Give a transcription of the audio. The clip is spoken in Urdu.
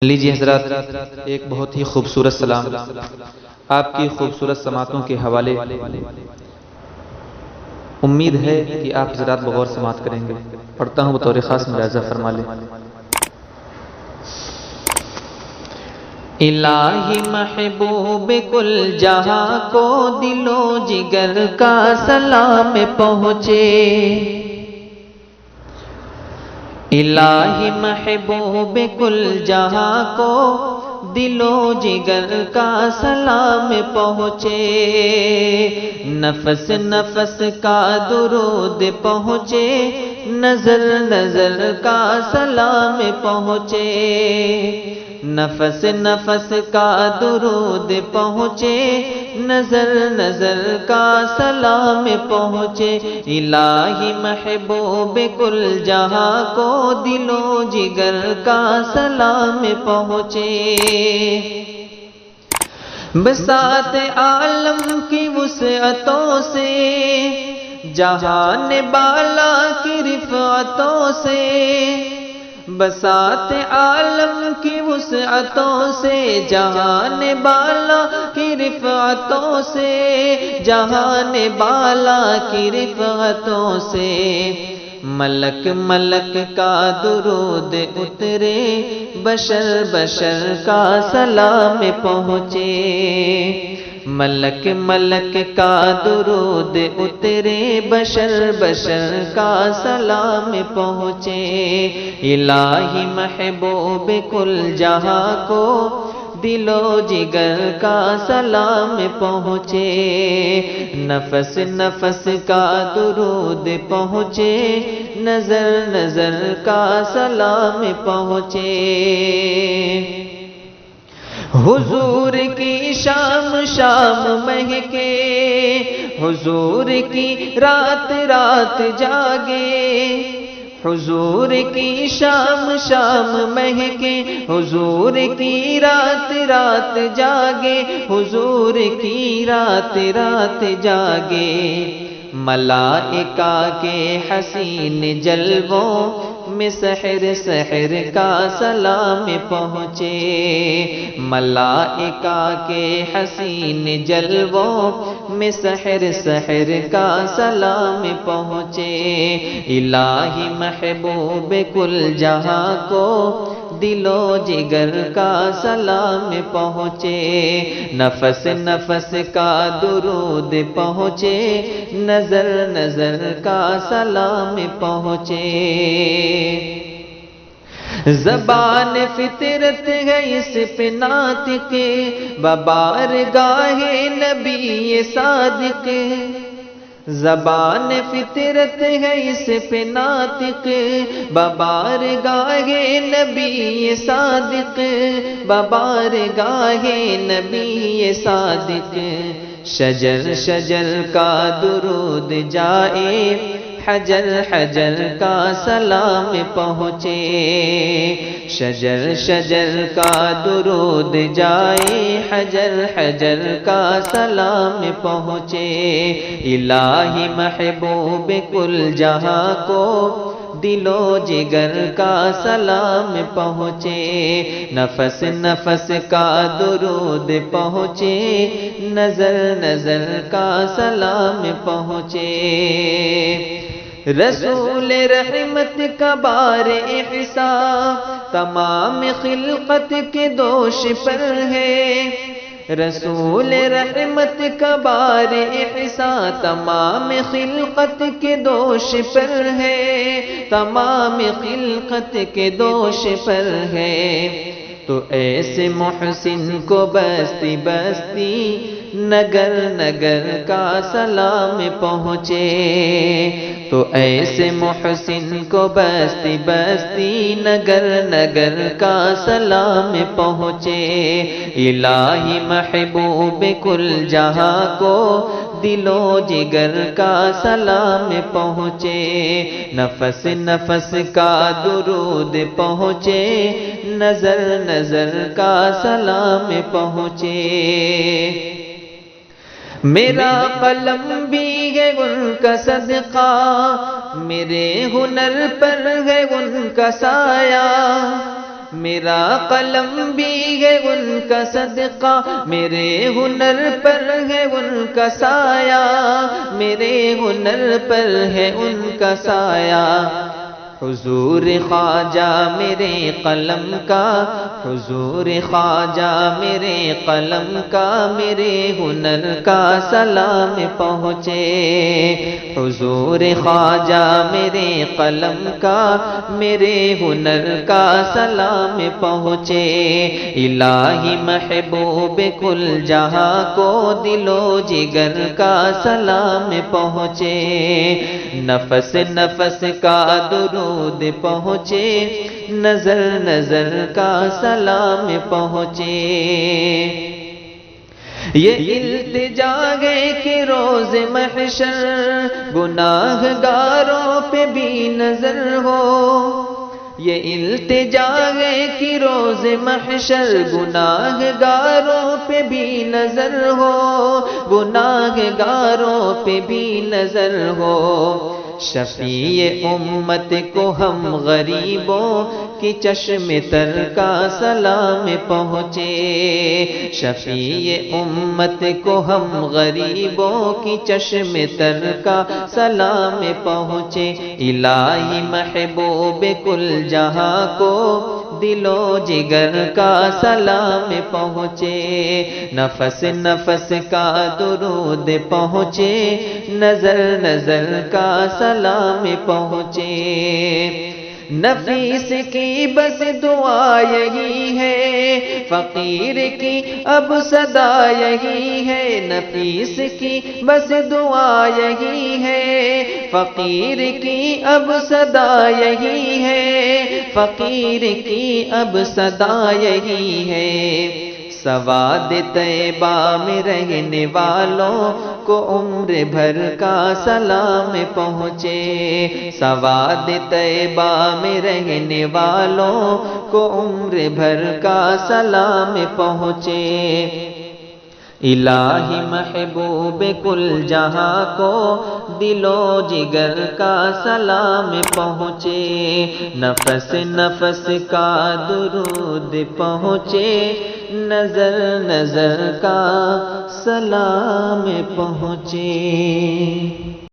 لیجیے حضرات، ایک بہت ہی خوبصورت سلام آپ کی خوبصورت سماعتوں کے حوالے۔ امید ہے کہ آپ حضرات بغور سماعت کریں گے۔ پڑھتا ہوں بطور خاص ملاحظہ فرما لیں۔ الہی محبوب کل جہاں کو دل و جگر کا سلام پہنچے، الہی محبوب کل جہاں کو دل و جگر کا سلام پہنچے، نفس نفس کا درود پہنچے، نظر نظر کا سلام پہنچے، نفس نفس کا درود پہنچے، نظر نظر کا سلام پہنچے، الہی محبوب کل جہاں کو دل و جگر کا سلام پہنچے، بساط عالم کی وسعتوں سے، جہان بالا کی رفعتوں سے، بساط عالم کی وسعتوں سے، جہان بالا کی رفعتوں سے، جہان بالا کی رفعتوں سے، ملک ملک کا درود اترے، بشر بشر کا سلام پہنچے، ملک ملک کا درود اترے، بشر بشر کا سلام پہنچے، الہی محبوب کل جہاں کو دل و جگر کا سلام پہنچے، نفس نفس کا درود پہنچے، نظر نظر کا سلام پہنچے، حضور کی شام شام مہکے، حضور کی رات رات جاگے، حضور کی شام شام مہکے، حضور کی رات رات جاگے، حضور کی رات رات جاگے، ملائکہ کے حسین جلووں میں سحر سحر کا سلام پہنچے، ملائکہ کے حسین جلووں میں سحر سحر کا سلام پہنچے، الہی محبوب کل جہاں کو دل و جگر کا سلام پہنچے، نفس نفس کا درود پہنچے، نظر نظر کا سلام پہنچے، زبان فطرت ہے اس پہ ناطق، ببارگاہ نبی صادق، زبان فطرت ہے اس پہ ناطق، ببارگاہ نبی صادق، ببارگاہ نبی صادق، شجر شجر کا درود جائے، حجر حجر کا سلام پہنچے، شجر شجر کا درود جائے، حجر حجر کا سلام پہنچے، الہی محبوب کل جہاں کو دل و جگر کا سلام پہنچے، نفس نفس کا درود پہنچے، نظر نظر کا سلام پہنچے، رسول رحمت کا بار احسان تمام خلقت کے دوش پر ہے، رسول رحمت کا بار احسان تمام خلقت کے دوش پر ہے، تمام خلقت کے دوش پر ہے، تو ایسے محسن کو بستی بستی نگر نگر کا سلام پہنچے، تو ایسے محسن کو بستی بستی نگر نگر کا سلام پہنچے، الہی محبوب کل جہاں کو دل و جگر کا سلام پہنچے، نفس نفس کا درود پہنچے، نظر نظر کا سلام پہنچے، میرا قلم بھی ہے ان کا صدقہ، میرے ہنر پر ہے ان کا سایہ، میرا قلم بھی ہے ان کا صدقہ، میرے ہنر پر ہے ان کا سایہ، میرے ہنر پر ہے ان کا سایہ۔ حضور خواجہ میرے قلم کا، حضور خواجہ میرے قلم کا، میرے ہنر کا سلام پہنچے۔ حضور خواجہ میرے قلم کا، میرے ہنر کا سلام پہنچے۔ الہی محبوب کل جہاں کو دل و جگر کا سلام پہنچے۔ نفس نفس کا درود پہنچے، نظر نظر کا سلام پہنچے۔ یہ التجا ہے کہ روز محشر گناہ گاروں پہ بھی نظر ہو، یہ التجا ہے کہ روز محشر گناہ گاروں پہ بھی نظر ہو، گناہ گاروں پہ بھی نظر ہو۔ شفیع امت کو ہم غریبوں کی چشم تر کا سلام پہنچے۔ شفیع امت کو ہم غریبوں کی چشم تر کا سلام پہنچے۔ الہی محبوب کل جہاں کو دل و جگر کا سلام پہنچے۔ نفس نفس کا درود پہنچے، نظر نظر کا سلام پہنچے۔ نفیس کی بس دعا یہی ہے، فقیر کی اب صدا یہی ہے۔ نفیس کی بس دعا یہی ہے، فقیر کی اب صدا یہی ہے، فقیر کی اب صدا یہی ہے۔ سواد طیبہ میں رہنے والوں کو عمر بھر کا سلام پہنچے۔ سواد طیبہ میں رہنے والوں کو عمر بھر کا سلام پہنچے۔ الہی محبوب کل جہاں کو دل و جگر کا سلام پہنچے۔ نفس نفس کا درود پہنچے، نظر نظر کا سلام پہنچے۔